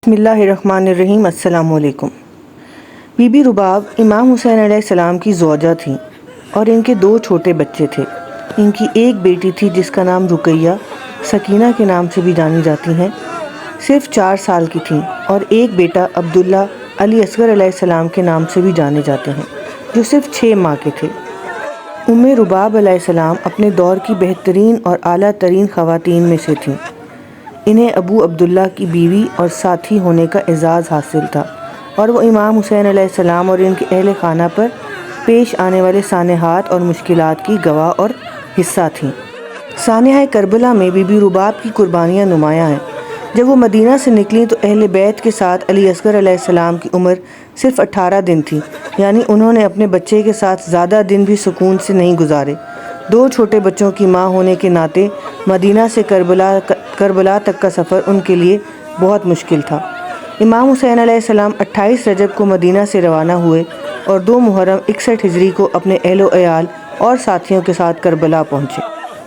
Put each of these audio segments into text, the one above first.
بسم اللہ الرحمن الرحیم۔ السلام علیکم۔ بی بی رباب امام حسین علیہ السلام کی زوجہ تھیں اور ان کے 2 چھوٹے بچے تھے۔ ان کی ایک بیٹی تھی جس کا نام رقیہ سکینہ کے نام سے بھی جانی جاتی ہیں، صرف 4 سال کی تھیں، اور ایک بیٹا عبداللہ علی اصغر علیہ السلام کے نام سے بھی جانے جاتے ہیں، جو صرف 6 ماہ کے تھے۔ رباب علیہ السلام اپنے دور کی بہترین اور اعلیٰ ترین خواتین میں سے تھیں۔ انہیں ابو عبداللہ کی بیوی اور ساتھی ہونے کا اعزاز حاصل تھا، اور وہ امام حسین علیہ السلام اور ان کے اہل خانہ پر پیش آنے والے سانحات اور مشکلات کی گواہ اور حصہ تھیں۔ سانحہ کربلا میں بی بی رباب کی قربانیاں نمایاں ہیں۔ جب وہ مدینہ سے نکلیں تو اہل بیت کے ساتھ علی اصغر علیہ السلام کی عمر صرف 18 دن تھی، یعنی انہوں نے اپنے بچے کے ساتھ زیادہ دن بھی سکون سے نہیں گزارے۔ 2 چھوٹے بچوں کی ماں ہونے کے ناطے مدینہ سے کربلا تک کا سفر ان کے لیے بہت مشکل تھا۔ امام حسین علیہ السلام 28 رجب کو مدینہ سے روانہ ہوئے اور 2 محرم 61 ہجری کو اپنے اہل و عیال اور ساتھیوں کے ساتھ کربلا پہنچے۔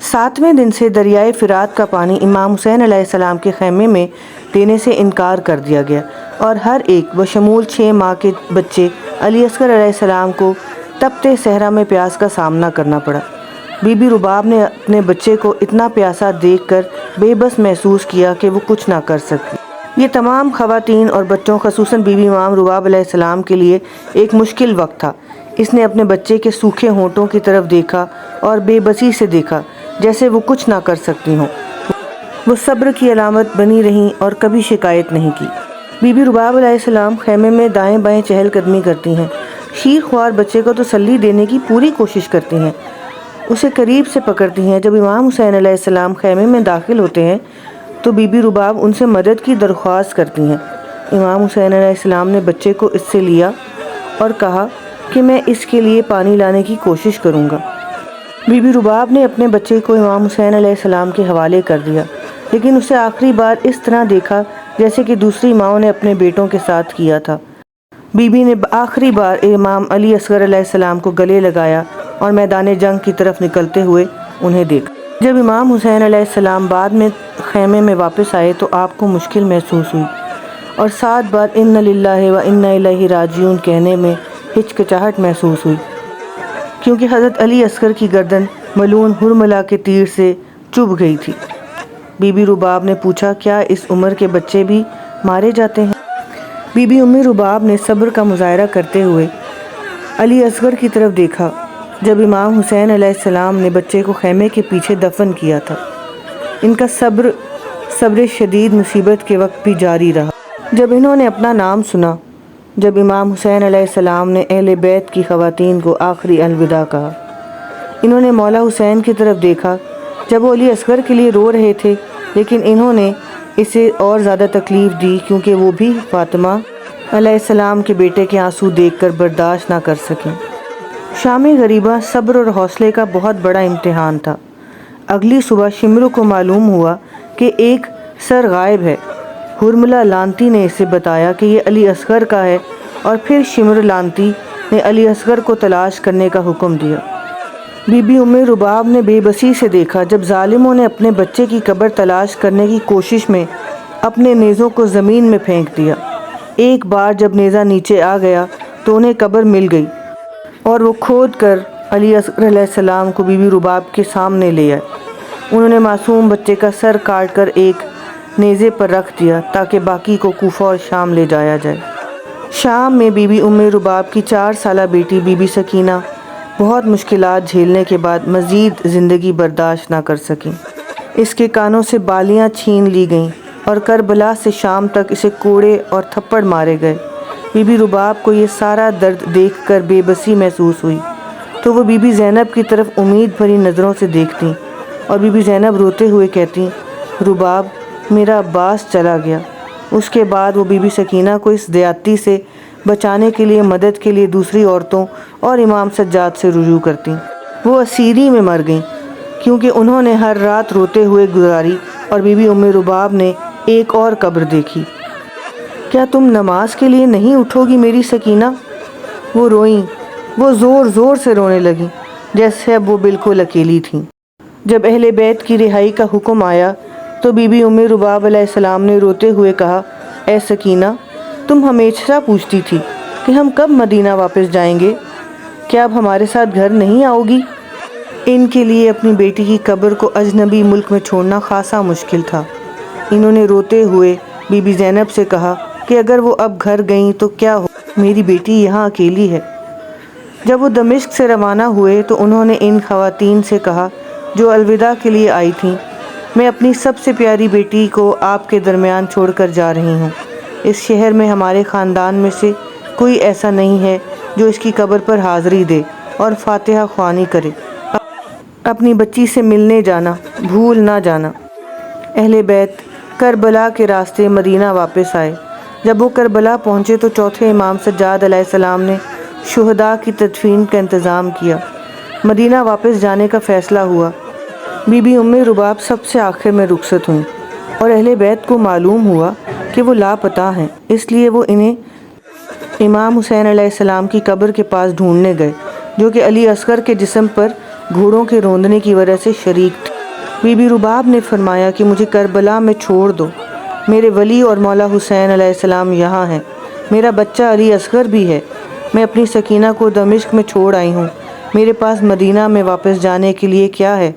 7ویں دن سے دریائے فرات کا پانی امام حسین علیہ السلام کے خیمے میں دینے سے انکار کر دیا گیا، اور ہر ایک بشمول 6 ماہ کے بچے علی اصغر علیہ السلام کو تپتے صحرا میں پیاس کا سامنا کرنا پڑا۔ بی بی رباب نے اپنے بچے کو اتنا پیاسا دیکھ کر بے بس محسوس کیا کہ وہ کچھ نہ کر سکی۔ یہ تمام خواتین اور بچوں، خصوصاً بی بی امام رباب علیہ السلام کے لیے ایک مشکل وقت تھا۔ اس نے اپنے بچے کے سوکھے ہونٹوں کی طرف دیکھا اور بے بسی سے دیکھا، جیسے وہ کچھ نہ کر سکتی ہوں۔ وہ صبر کی علامت بنی رہیں اور کبھی شکایت نہیں کی۔ بی بی رباب علیہ السلام خیمے میں دائیں بائیں چہل قدمی کرتی ہیں، شیر خوار بچے کو تسلی دینے کی پوری کوشش کرتی ہیں، اسے قریب سے پکڑتی ہیں۔ جب امام حسین علیہ السلام خیمے میں داخل ہوتے ہیں تو بی بی رباب ان سے مدد کی درخواست کرتی ہیں۔ امام حسین علیہ السلام نے بچے کو اس سے لیا اور کہا کہ میں اس کے لیے پانی لانے کی کوشش کروں گا۔ بی بی رباب نے اپنے بچے کو امام حسین علیہ السلام کے حوالے کر دیا، لیکن اسے آخری بار اس طرح دیکھا جیسے کہ دوسری ماؤں نے اپنے بیٹوں کے ساتھ کیا تھا۔ بی بی نے آخری بار امام علی اصغر علیہ السلام کو گلے لگایا اور میدان جنگ کی طرف نکلتے ہوئے انہیں دیکھا۔ جب امام حسین علیہ السلام بعد میں خیمے میں واپس آئے تو آپ کو مشکل محسوس ہوئی، اور 7 بار ان للہ و انا الیہ راجعون کہنے میں ہچکچاہٹ محسوس ہوئی، کیونکہ حضرت علی اصغر کی گردن ملعون حرملہ کے تیر سے چبھ گئی تھی۔ بی بی رباب نے پوچھا، کیا اس عمر کے بچے بھی مارے جاتے ہیں؟ بی بی رباب نے صبر کا مظاہرہ کرتے ہوئے علی اصغر کی طرف دیکھا جب امام حسین علیہ السلام نے بچے کو خیمے کے پیچھے دفن کیا تھا۔ ان کا صبر شدید مصیبت کے وقت بھی جاری رہا۔ جب انہوں نے اپنا نام سنا، جب امام حسین علیہ السلام نے اہل بیت کی خواتین کو آخری الوداع کہا، انہوں نے مولا حسین کی طرف دیکھا جب وہ علی اصغر کے لیے رو رہے تھے، لیکن انہوں نے اسے اور زیادہ تکلیف دی کیونکہ وہ بھی فاطمہ علیہ السلام کے بیٹے کے آنسو دیکھ کر برداشت نہ کر سکیں۔ شام غریبہ صبر اور حوصلے کا بہت بڑا امتحان تھا۔ اگلی صبح شمرو کو معلوم ہوا کہ ایک سر غائب ہے۔ حرملہ لانتی نے اسے بتایا کہ یہ علی اصغر کا ہے، اور پھر شمر لانتی نے علی اصغر کو تلاش کرنے کا حکم دیا۔ بی بی رباب نے بے بسی سے دیکھا جب ظالموں نے اپنے بچے کی قبر تلاش کرنے کی کوشش میں اپنے نیزوں کو زمین میں پھینک دیا۔ ایک بار جب نیزہ نیچے آ گیا تو انہیں قبر مل گئی، اور وہ کھود کر علی اصغر علیہ السلام کو بی بی رباب کے سامنے لے آئے۔ انہوں نے معصوم بچے کا سر کاٹ کر ایک نیزے پر رکھ دیا تاکہ باقی کو کوفہ اور شام لے جایا جائے۔ شام میں بی بی رباب کی 4 سالہ بیٹی بی بی سکینہ بہت مشکلات جھیلنے کے بعد مزید زندگی برداشت نہ کر سکیں۔ اس کے کانوں سے بالیاں چھین لی گئیں اور کربلا سے شام تک اسے کوڑے اور تھپڑ مارے گئے۔ بی بی رباب کو یہ سارا درد دیکھ کر بے بسی محسوس ہوئی تو وہ بی بی زینب کی طرف امید بھری نظروں سے دیکھتیں، اور بی بی زینب روتے ہوئے کہتیں، رباب، میرا عباس چلا گیا۔ اس کے بعد وہ بی بی سکینہ کو اس زیادتی سے بچانے کے لیے مدد کے لیے دوسری عورتوں اور امام سجاد سے رجوع کرتیں۔ وہ اسیری میں مر گئیں کیونکہ انہوں نے ہر رات روتے ہوئے گزاری، اور بی بی رباب نے ایک اور قبر دیکھی۔ کیا تم نماز کے لیے نہیں اٹھو گی میری سکینہ؟ وہ روئیں، وہ زور زور سے رونے لگیں جیسے اب وہ بالکل اکیلی تھیں۔ جب اہل بیت کی رہائی کا حکم آیا تو بی بی رباب علیہ السلام نے روتے ہوئے کہا، اے سکینہ، تم ہمیشہ پوچھتی تھی کہ ہم کب مدینہ واپس جائیں گے، کیا اب ہمارے ساتھ گھر نہیں آؤ گی؟ ان کے لیے اپنی بیٹی کی قبر کو اجنبی ملک میں چھوڑنا خاصا مشکل تھا۔ انہوں نے روتے ہوئے بی بی زینب سے کہا کہ اگر وہ اب گھر گئیں تو کیا ہو، میری بیٹی یہاں اکیلی ہے۔ جب وہ دمشق سے روانہ ہوئے تو انہوں نے ان خواتین سے کہا جو الوداع کے لیے آئی تھیں، میں اپنی سب سے پیاری بیٹی کو آپ کے درمیان چھوڑ کر جا رہی ہوں۔ اس شہر میں ہمارے خاندان میں سے کوئی ایسا نہیں ہے جو اس کی قبر پر حاضری دے اور فاتحہ خوانی کرے۔ اپنی بچی سے ملنے جانا بھول نہ جانا۔ اہل بیت کربلا کے راستے مدینہ واپس آئے۔ جب وہ کربلا پہنچے تو چوتھے امام سجاد علیہ السلام نے شہداء کی تدفین کا انتظام کیا۔ مدینہ واپس جانے کا فیصلہ ہوا۔ بی بی ام رباب سب سے آخر میں رخصت ہوئیں اور اہل بیت کو معلوم ہوا کہ وہ لاپتہ ہیں، اس لیے وہ انہیں امام حسین علیہ السلام کی قبر کے پاس ڈھونڈنے گئے، جو کہ علی اصغر کے جسم پر گھوڑوں کے روندنے کی وجہ سے شریک تھے۔ بی بی رباب نے فرمایا کہ مجھے کربلا میں چھوڑ دو، میرے ولی اور مولا حسین علیہ السلام یہاں ہیں، میرا بچہ علی اصغر بھی ہے، میں اپنی سکینہ کو دمشق میں چھوڑ آئی ہوں، میرے پاس مدینہ میں واپس جانے کے لیے کیا ہے؟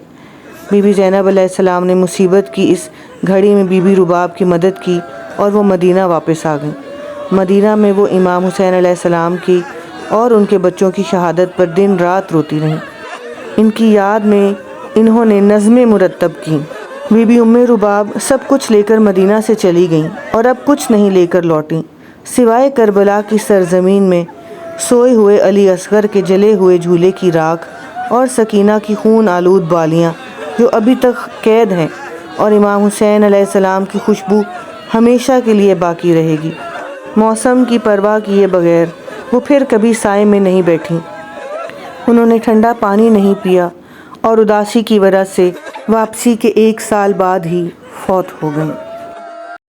بی بی زینب علیہ السلام نے مصیبت کی اس گھڑی میں بی بی رباب کی مدد کی اور وہ مدینہ واپس آ گئیں۔ مدینہ میں وہ امام حسین علیہ السلام کی اور ان کے بچوں کی شہادت پر دن رات روتی رہیں۔ ان کی یاد میں انہوں نے نظمیں مرتب کیں۔ بی بی ام رباب سب کچھ لے کر مدینہ سے چلی گئیں اور اب کچھ نہیں لے کر لوٹیں سوائے کربلا کی سرزمین میں سوئے ہوئے علی اصغر کے جلے ہوئے جھولے کی راکھ اور سکینہ کی خون آلود بالیاں جو ابھی تک قید ہیں، اور امام حسین علیہ السلام کی خوشبو ہمیشہ کے لیے باقی رہے گی۔ موسم کی پرواہ کیے بغیر وہ پھر کبھی سائے میں نہیں بیٹھیں۔ انہوں نے ٹھنڈا پانی نہیں پیا اور اداسی کی وجہ سے واپسی کے 1 سال بعد ہی فوت ہو گئیں۔